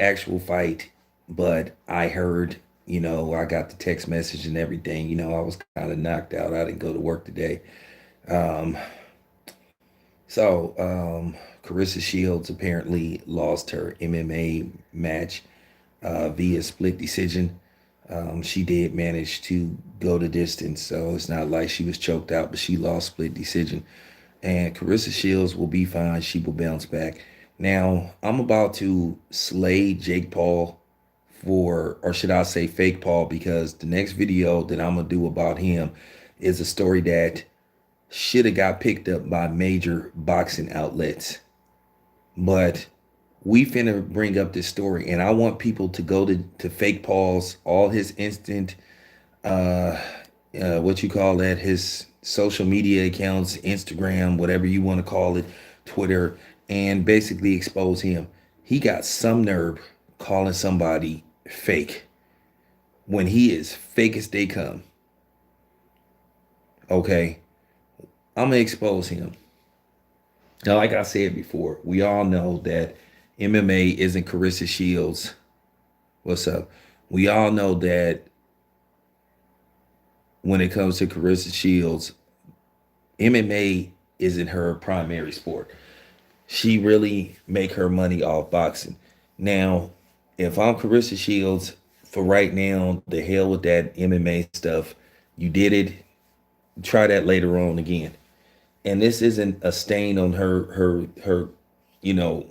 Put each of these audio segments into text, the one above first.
actual fight, but I heard, I got the text message and everything. I was kind of knocked out. I didn't go to work today. Um, so, Claressa Shields apparently lost her MMA match via split decision. She did manage to go the distance, so it's not like she was choked out, but she lost split decision. And Claressa Shields will be fine. She will bounce back. Now, I'm about to slay Jake Paul or should I say fake Paul, because the next video that I'm going to do about him is a story that should have got picked up by major boxing outlets. But we finna bring up this story, and I want people to go to fake Paul's, all his instant, uh, what you call that, his social media accounts, Instagram, whatever you want to call it, Twitter, and basically expose him. He got some nerve calling somebody fake when he is fake as they come. Okay, I'm gonna expose him. Now, like I said before, we all know that MMA isn't Claressa Shields. What's up? We all know that when it comes to Claressa Shields, MMA isn't her primary sport. She really make her money off boxing. Now, if I'm Claressa Shields, for right now, the hell with that MMA stuff. You did it. Try that later on again. And this isn't a stain on her, you know,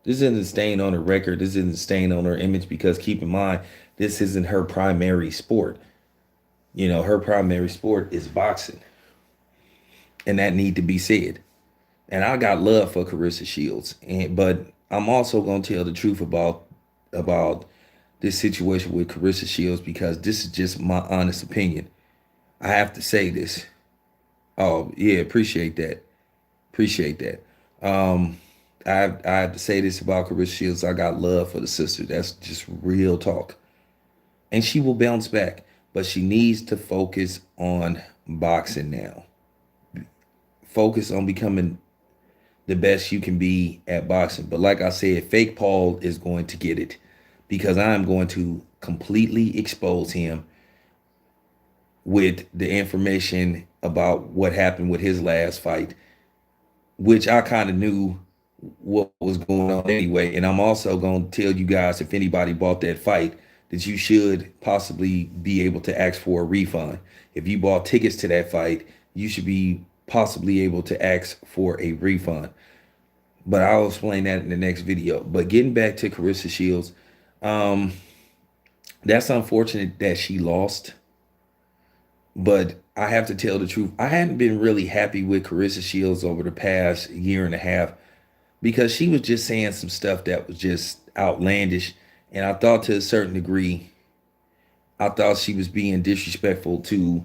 this isn't a stain on her record. This isn't a stain on her image, because keep in mind, this isn't her primary sport. Her primary sport is boxing. And that need to be said. And I got love for Claressa Shields. But I'm also gonna tell the truth about this situation with Claressa Shields, because this is just my honest opinion. I have to say this. Oh yeah, appreciate that. Appreciate that. I have to say this about Claressa Shields. I got love for the sister. That's just real talk. And she will bounce back, but she needs to focus on boxing now. Focus on becoming the best you can be at boxing. But like I said, fake Paul is going to get it, because I'm going to completely expose him with the information about what happened with his last fight, which I kind of knew what was going on anyway. And I'm also going to tell you guys, if anybody bought that fight, that you should possibly be able to ask for a refund. If you bought tickets to that fight, you should be possibly able to ask for a refund. But I'll explain that in the next video. But getting back to Claressa Shields, um, that's unfortunate that she lost. But I have to tell the truth. I hadn't been really happy with Claressa Shields over the past year and a half, because she was just saying some stuff that was just outlandish. And I thought, to a certain degree, I thought she was being disrespectful to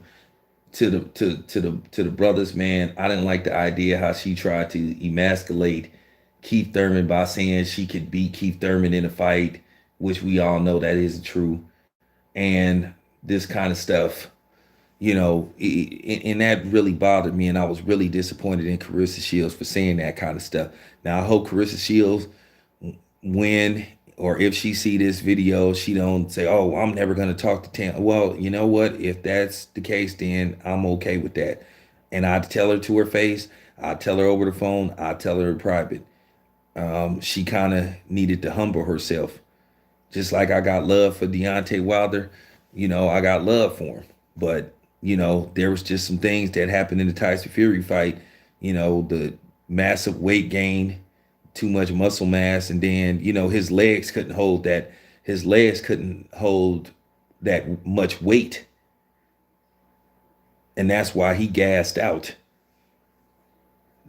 the brothers, man. I didn't like the idea how she tried to emasculate Keith Thurman by saying she could beat Keith Thurman in a fight, which we all know that isn't true. And this kind of stuff, and that really bothered me. And I was really disappointed in Claressa Shields for saying that kind of stuff. Now, I hope Claressa Shields, when or if she see this video, she don't say, "Oh, I'm never gonna talk to Tam." Well, you know what? If that's the case, then I'm okay with that. And I'd tell her to her face. I'd tell her over the phone. I'd tell her in private. She kind of needed to humble herself. Just like I got love for Deontay Wilder, I got love for him. But, there was just some things that happened in the Tyson Fury fight. The massive weight gain, too much muscle mass, and then, his legs couldn't hold that. His legs couldn't hold that much weight. And that's why he gassed out.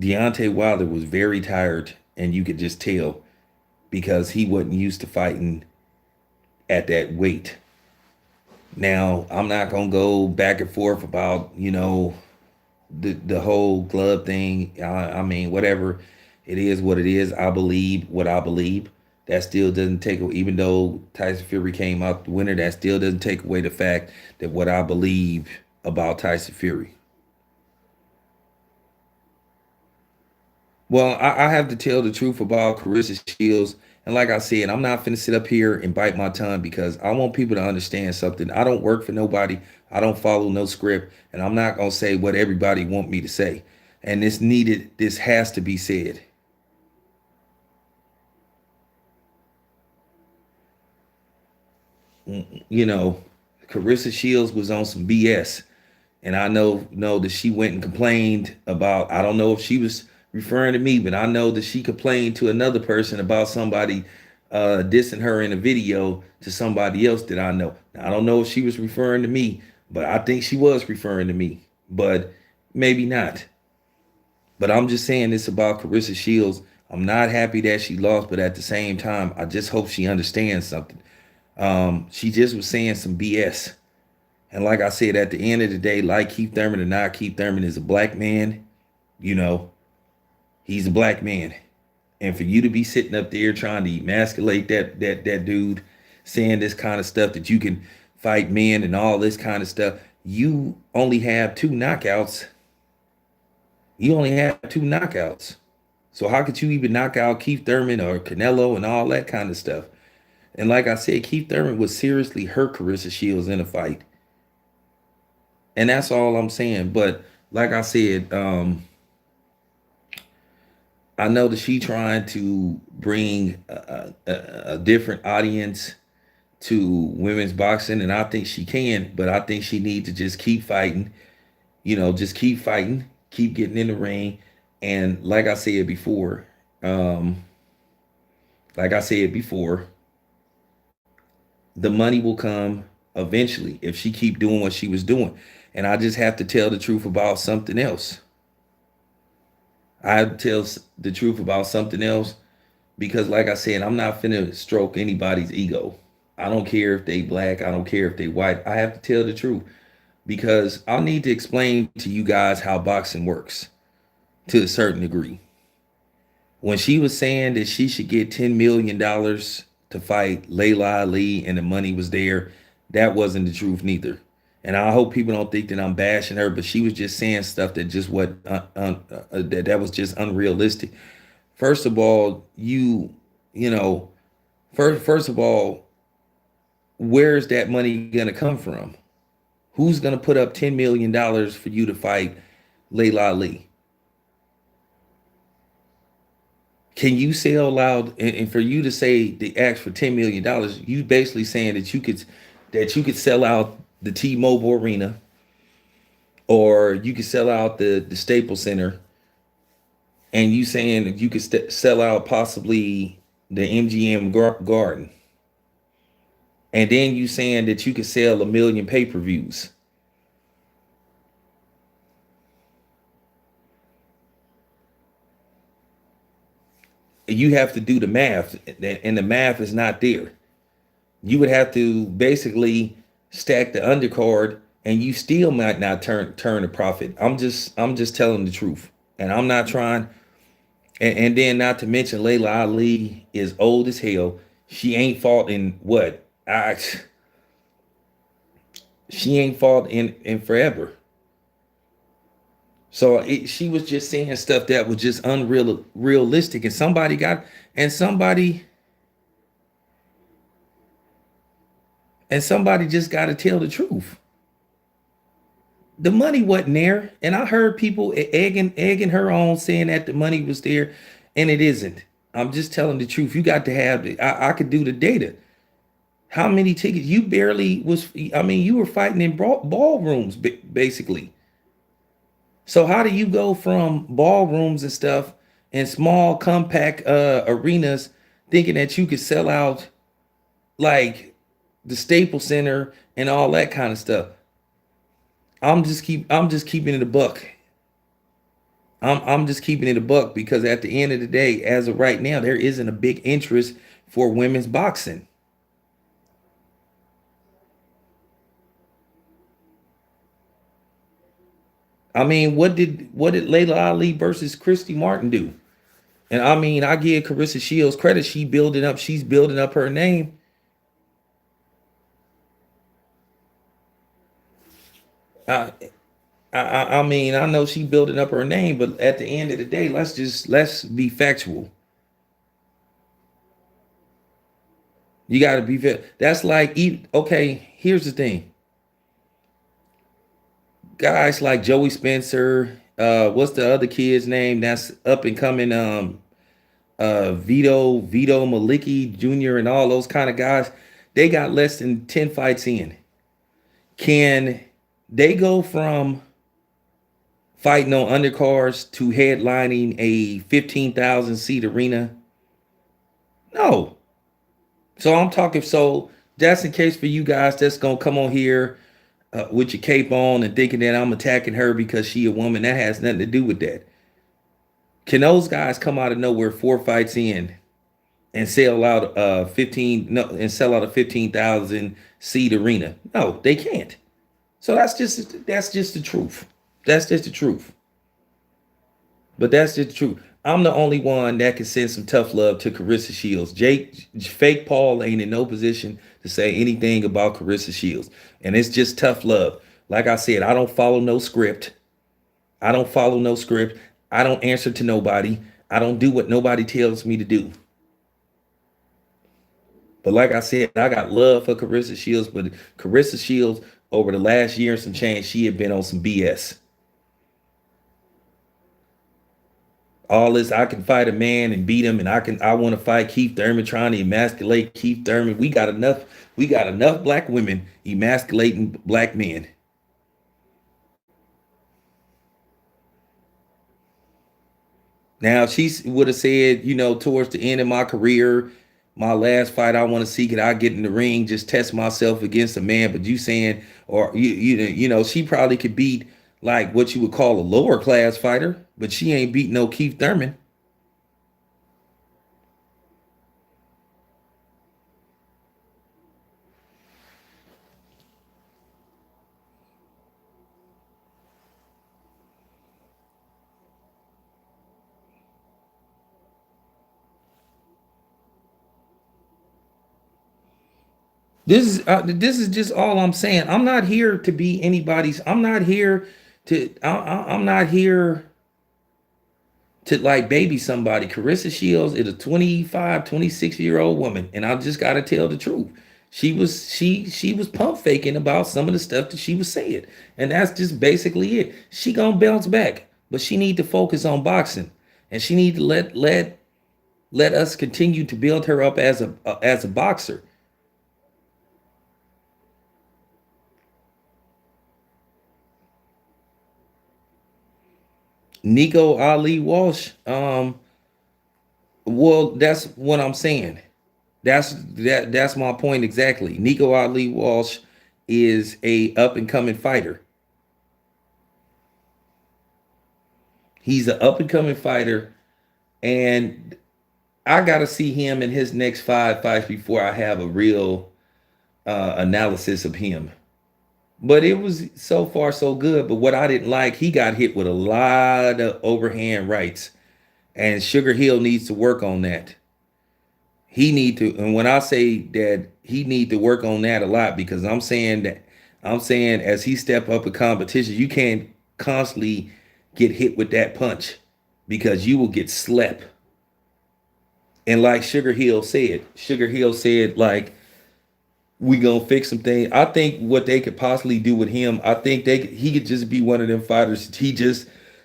Deontay Wilder was very tired, and you could just tell, because he wasn't used to fighting at that weight. Now, I'm not gonna go back and forth about, the whole glove thing. I mean, whatever. It is what it is. I believe what I believe. That still doesn't take away, even though Tyson Fury came out the winner, that still doesn't take away the fact that what I believe about Tyson Fury. Well, I have to tell the truth about Claressa Shields. And like I said, I'm not finna sit up here and bite my tongue because I want people to understand something. I don't work for nobody. I don't follow no script, and I'm not gonna say what everybody want me to say. And this needed, this has to be said. You know, Claressa Shields was on some BS. And I know that she went and complained about, I don't know if she was referring to me, but I know that she complained to another person about somebody dissing her in a video to somebody else that I know. Now, I don't know if she was referring to me, but I think she was referring to me, but maybe not. But I'm just saying this about Claressa Shields. I'm not happy that she lost, but at the same time, I just hope she understands something. She just was saying some BS. And like I said, at the end of the day, like Keith Thurman or not, Keith Thurman is a black man. You know, he's a black man. And for you to be sitting up there trying to emasculate that dude, saying this kind of stuff that you can fight men and all this kind of stuff, you only have two knockouts. You only have two knockouts. So how could you even knock out Keith Thurman or Canelo and all that kind of stuff? And like I said, Keith Thurman would seriously hurt Claressa Shields in a fight. And that's all I'm saying. But like I said, I know that she trying to bring a different audience to women's boxing, and I think she can. But I think she need to just keep fighting. You know, just keep fighting, keep getting in the ring, and like I said before, um, like I said before, the money will come eventually if she keep doing what she was doing. And I just have to tell the truth about something else. I tell the truth about something else because, like I said, I'm not finna stroke anybody's ego. I don't care if they black. I don't care if they white. I have to tell the truth because I'll need to explain to you guys how boxing works to a certain degree. When she was saying that she should get $10 million to fight Layla Ali and the money was there, that wasn't the truth neither. And I hope people don't think that I'm bashing her, but she was just saying stuff that just what that was just unrealistic. First of all, you know, first of all, where's that money gonna come from? Who's gonna put up $10 million for you to fight Layla Ali? Can you sell out and for you to say the ask for $10 million, you basically saying that you could sell out the T-Mobile Arena or you could sell out the Staples Center, and you saying that you could sell out possibly the MGM Garden, and then you saying that you could sell 1 million pay-per-views. You have to do the math, and the math is not there. You would have to basically stack the undercard, and you still might not turn a profit. I'm just telling the truth, and I'm not trying. And then not to mention Layla Ali is old as hell. She ain't fought in what? She ain't fought in forever. So she was just saying stuff that was just realistic, and somebody somebody just got to tell the truth. The money wasn't there, and I heard people egging her on, saying that the money was there, and it isn't. I'm just telling the truth. You got to have the. I could do the data. How many tickets? You barely was. I mean, you were fighting in ballrooms, basically. So how do you go from ballrooms and stuff and small compact arenas, thinking that you could sell out like the Staples Center and all that kind of stuff? I'm just keeping it a buck. I'm just keeping it a buck because at the end of the day, as of right now, there isn't a big interest for women's boxing. I mean, what did Layla Ali versus Christy Martin do? And I mean, I give Claressa Shields credit. She's building up her name. I, I mean, I know she building up her name, but at the end of the day, let's be factual. You got to be fair. That's like, okay, here's the thing. Guys like Joey Spencer, what's the other kid's name that's up and coming? Vito Maliki Jr. and all those kind of guys, they got less than 10 fights in. Can they go from fighting on undercards to headlining a 15,000 seat arena? No. So I'm talking, so that's in case for you guys that's gonna come on here with your cape on and thinking that I'm attacking her because she a woman. That has nothing to do with that. Can those guys come out of nowhere 4 fights in and sell out 15 no and sell out a 15,000 seat arena? No, they can't. So that's just the truth. That's just the truth. But that's just the truth. I'm the only one that can send some tough love to Clarissa Shields. Fake Paul ain't in no position to say anything about Clarissa Shields. And it's just tough love. Like I said, I don't follow no script. I don't follow no script. I don't answer to nobody. I don't do what nobody tells me to do. But like I said, I got love for Clarissa Shields. But Clarissa Shields, over the last year and some change, she had been on some BS. All this, I can fight a man and beat him, and I want to fight Keith Thurman, trying to emasculate Keith Thurman. We got enough black women emasculating black men. Now, if she would have said, towards the end of my career, my last fight, I want to see could I get in the ring, just test myself against a man. But you saying, or she probably could beat like what you would call a lower class fighter, but she ain't beat no Keith Thurman. This is just all I'm saying. I'm not here to be anybody's. I'm not here I'm not here to like baby somebody. Carissa Shields is a 25, 26-year old woman, and I just gotta tell the truth. She was pump faking about some of the stuff that she was saying. And that's just basically it. She gonna bounce back, but she need to focus on boxing. And she need to let us continue to build her up as a boxer. Nico Ali Walsh, well, that's what I'm saying. That's my point exactly. Nico Ali Walsh is a up and coming fighter. He's an up and coming fighter, and I gotta see him in his next 5 fights before I have a real analysis of him. But it was so far so good. But what I didn't like, he got hit with a lot of overhand rights, and Sugar Hill needs to work on that. He need to, and when I say that, he need to work on that a lot, because I'm saying as he step up a competition, you can't constantly get hit with that punch because you will get slept. And like Sugar Hill said, like, we gonna fix some things. I think what they could possibly do with him, I think he could just be one of them fighters. He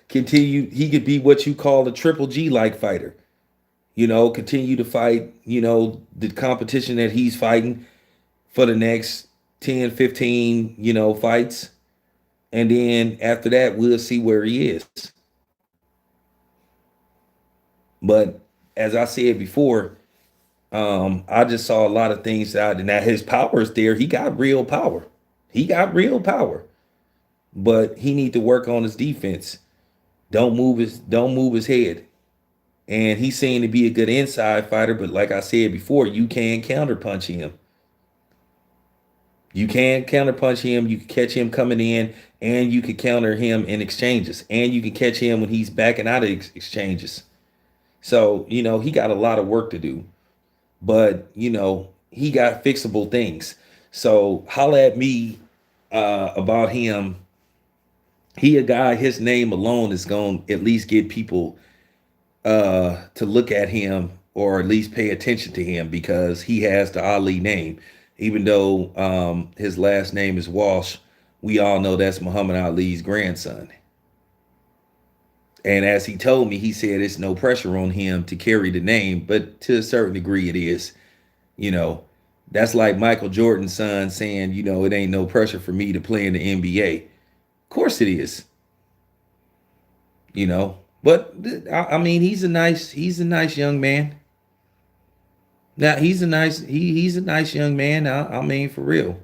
could be what you call a triple G like fighter. Continue to fight, the competition that he's fighting for the next 10, 15, fights. And then after that, we'll see where he is. But as I said before, I just saw a lot of things out, and that his power is there. He got real power. He got real power. But he need to work on his defense. Don't move his head. And he seemed to be a good inside fighter, but like I said before, you can counterpunch him. You can counterpunch him. You can catch him coming in, and you can counter him in exchanges, and you can catch him when he's backing out of exchanges. So he got a lot of work to do, but he got fixable things. So holla at me about him. He a guy. His name alone is going to at least get people to look at him or at least pay attention to him because he has the Ali name. Even though his last name is Walsh, we all know that's Muhammad Ali's grandson. And as he told me, he said it's no pressure on him to carry the name, but to a certain degree it is. You know, that's like Michael Jordan's son saying, it ain't no pressure for me to play in the NBA. Of course it is, you know. But I mean, he's a nice young man. Now he's a nice young man. I mean, for real.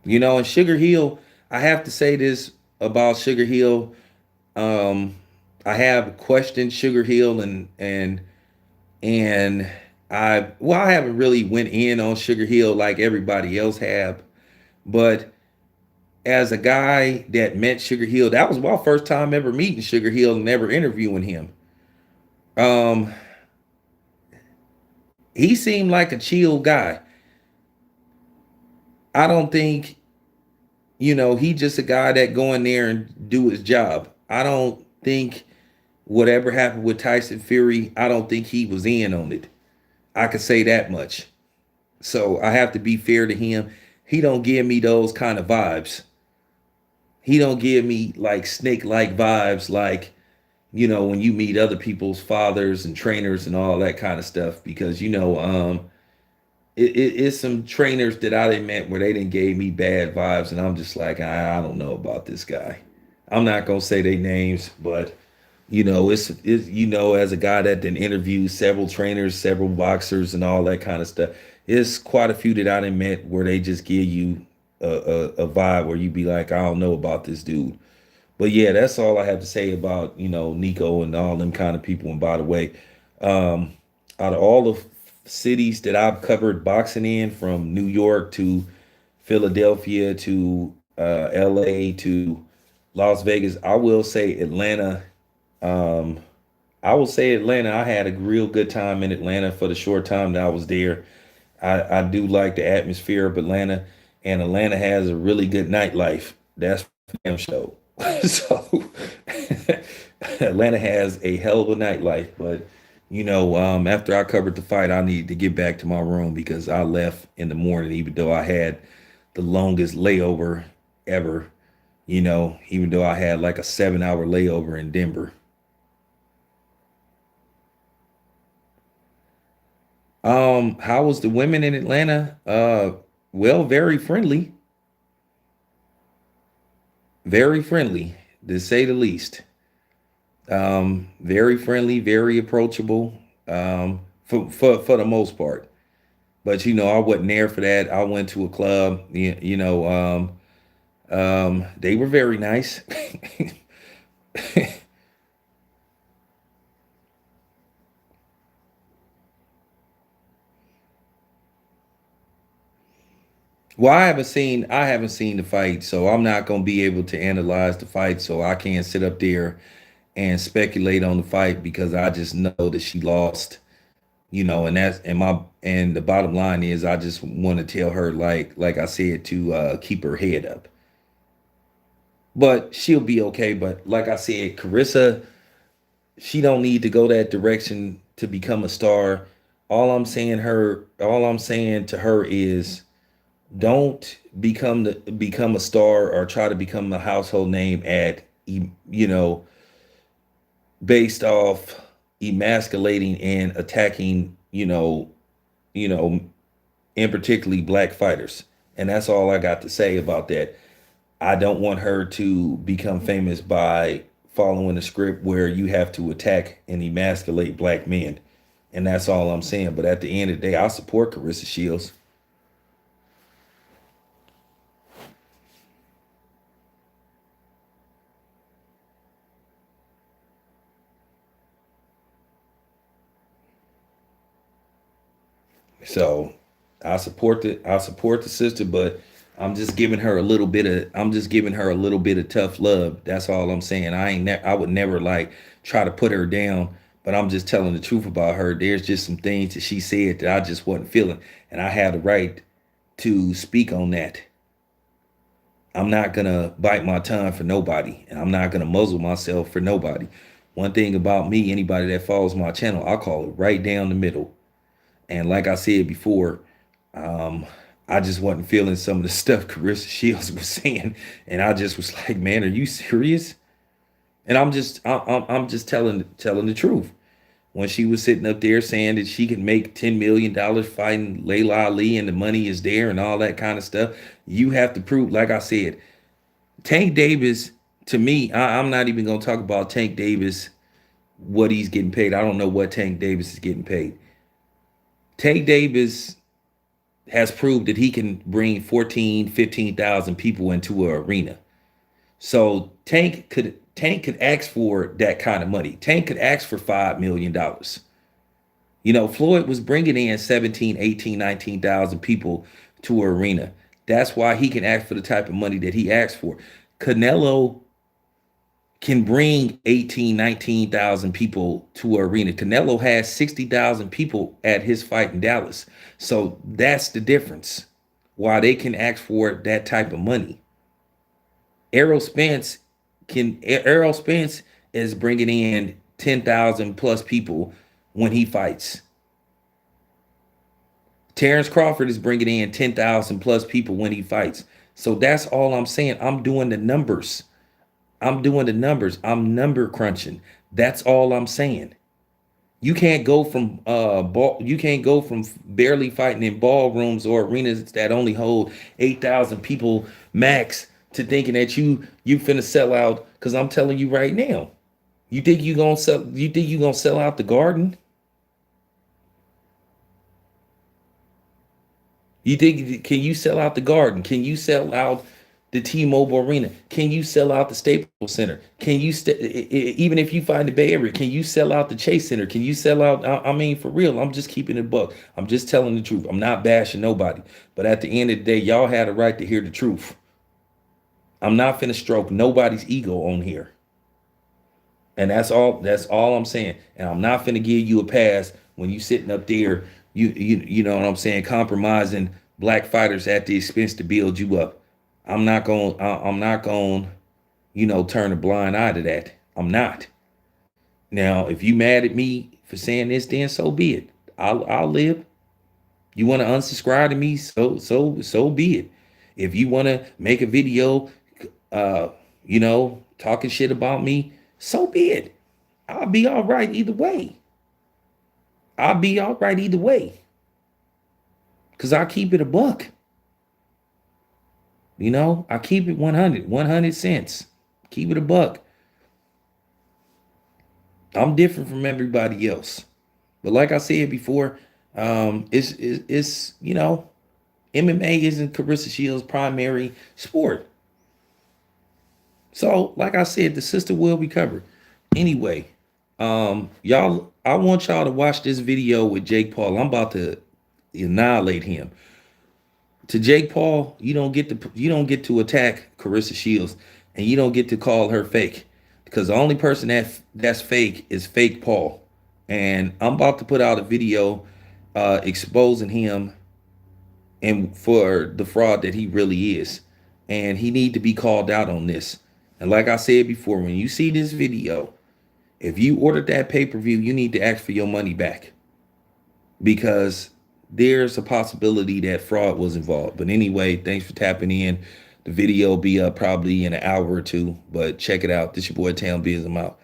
And Sugar Hill, I have to say this about Sugar Hill. Um, I have questioned Sugar Hill and I haven't really went in on Sugar Hill like everybody else have, but as a guy that met Sugar Hill, that was my first time ever meeting Sugar Hill and ever interviewing him. Um, he seemed like a chill guy. I don't think, he just a guy that go in there and do his job. I don't think whatever happened with Tyson Fury, I don't think he was in on it. I could say that much. So I have to be fair to him. He don't give me those kind of vibes. He don't give me like snake-like vibes like, when you meet other people's fathers and trainers and all that kind of stuff. Because, it's some trainers that I didn't met where they didn't gave me bad vibes. And I'm just like, I don't know about this guy. I'm not going to say their names, but it's as a guy that then interviewed several trainers, several boxers, and all that kind of stuff. It's quite a few that I done met where they just give you a vibe where you be like, I don't know about this dude. But yeah, that's all I have to say about Nico and all them kind of people. And by the way, out of all the cities that I've covered boxing in, from New York to Philadelphia to LA to Las Vegas, I will say Atlanta. Um, I will say Atlanta. I had a real good time in Atlanta for the short time that I was there. I do like the atmosphere of Atlanta, and Atlanta has a really good nightlife. That's for damn show. So Atlanta has a hell of a nightlife, but after I covered the fight, I need to get back to my room because I left in the morning, even though I had the longest layover ever. Even though I had like a 7 hour layover in Denver. How was the women in Atlanta? Well, very friendly, to say the least. Very friendly, very approachable, for the most part. But I wasn't there for that. I went to a club. They were very nice. Well, I haven't seen the fight, so I'm not gonna be able to analyze the fight. So I can't sit up there and speculate on the fight because I just know that she lost. And the bottom line is I just want to tell her, like I said, to keep her head up. But she'll be okay. But like I said, Carissa, she don't need to go that direction to become a star. All I'm saying to her is don't become a star or try to become a household name you know based off emasculating and attacking, you know, in particularly black fighters. And that's all I got to say about that. I don't want her to become famous by following a script where you have to attack and emasculate black men. And that's all I'm saying. But at the end of the day, I support Claressa Shields. So I support the sister, but I'm just giving her a little bit of tough love. That's all I'm saying. I would never like try to put her down, but I'm just telling the truth about her. There's just some things that she said that I just wasn't feeling, and I have the right to speak on that. I'm not gonna bite my tongue for nobody, and I'm not gonna muzzle myself for nobody. One thing about me, anybody that follows my channel, I call it right down the middle. And like I said before, um, I just wasn't feeling some of the stuff Claressa Shields was saying, and I just was like, "Man, are you serious?" And I'm just telling the truth. When she was sitting up there saying that she could make $10 million fighting Layla Ali and the money is there and all that kind of stuff, you have to prove. Like I said, Tank Davis. To me, I'm not even gonna talk about Tank Davis, what he's getting paid. I don't know what Tank Davis is getting paid. Tank Davis has proved that he can bring 14, 15,000 people into an arena. So Tank could ask for that kind of money. Tank could ask for $5 million. Floyd was bringing in 17, 18, 19,000 people to an arena. That's why he can ask for the type of money that he asked for. Canelo can bring 18, 19,000 people to an arena. Canelo has 60,000 people at his fight in Dallas. So that's the difference. Why they can ask for that type of money. Errol Spence is bringing in 10,000 plus people when he fights. Terrence Crawford is bringing in 10,000 plus people when he fights. So that's all I'm saying. I'm doing the numbers. I'm number crunching. That's all I'm saying. You can't go from barely fighting in ballrooms or arenas that only hold 8,000 people max to thinking that you finna sell out. Cause I'm telling you right now, you think you gonna sell out the Garden? Can you sell out the Garden? Can you sell out the T-Mobile Arena? Can you sell out the Staples Center? Can you even if you find the Bay Area, can you sell out the Chase Center? Can you sell out? I mean, for real, I'm just keeping it buck. I'm just telling the truth. I'm not bashing nobody. But at the end of the day, y'all had a right to hear the truth. I'm not finna stroke nobody's ego on here. And that's all I'm saying. And I'm not finna give you a pass when you sitting up there, you know what I'm saying, compromising black fighters at the expense to build you up. I'm not going, turn a blind eye to that. I'm not. Now, if you mad at me for saying this, then so be it. I'll live. You want to unsubscribe to me, so be it. If you want to make a video, talking shit about me, so be it. I'll be all right either way. I'll be all right either way. Cause I keep it a buck. I keep it 100 cents. Keep it a buck. I'm different from everybody else. But like I said before, it's MMA isn't Claressa Shields' primary sport. So, like I said, the sister will be covered. Anyway, y'all, I want y'all to watch this video with Jake Paul. I'm about to annihilate him. To Jake Paul, you don't get to attack Claressa Shields, and you don't get to call her fake, because the only person that's fake is fake Paul. And I'm about to put out a video exposing him and for the fraud that he really is, and he need to be called out on this. And like I said before, when you see this video, if you ordered that pay-per-view, you need to ask for your money back, because there's a possibility that fraud was involved. But anyway, thanks for tapping in. The video will be up probably in an hour or two, but check it out. This your boy Town Biz. I'm out.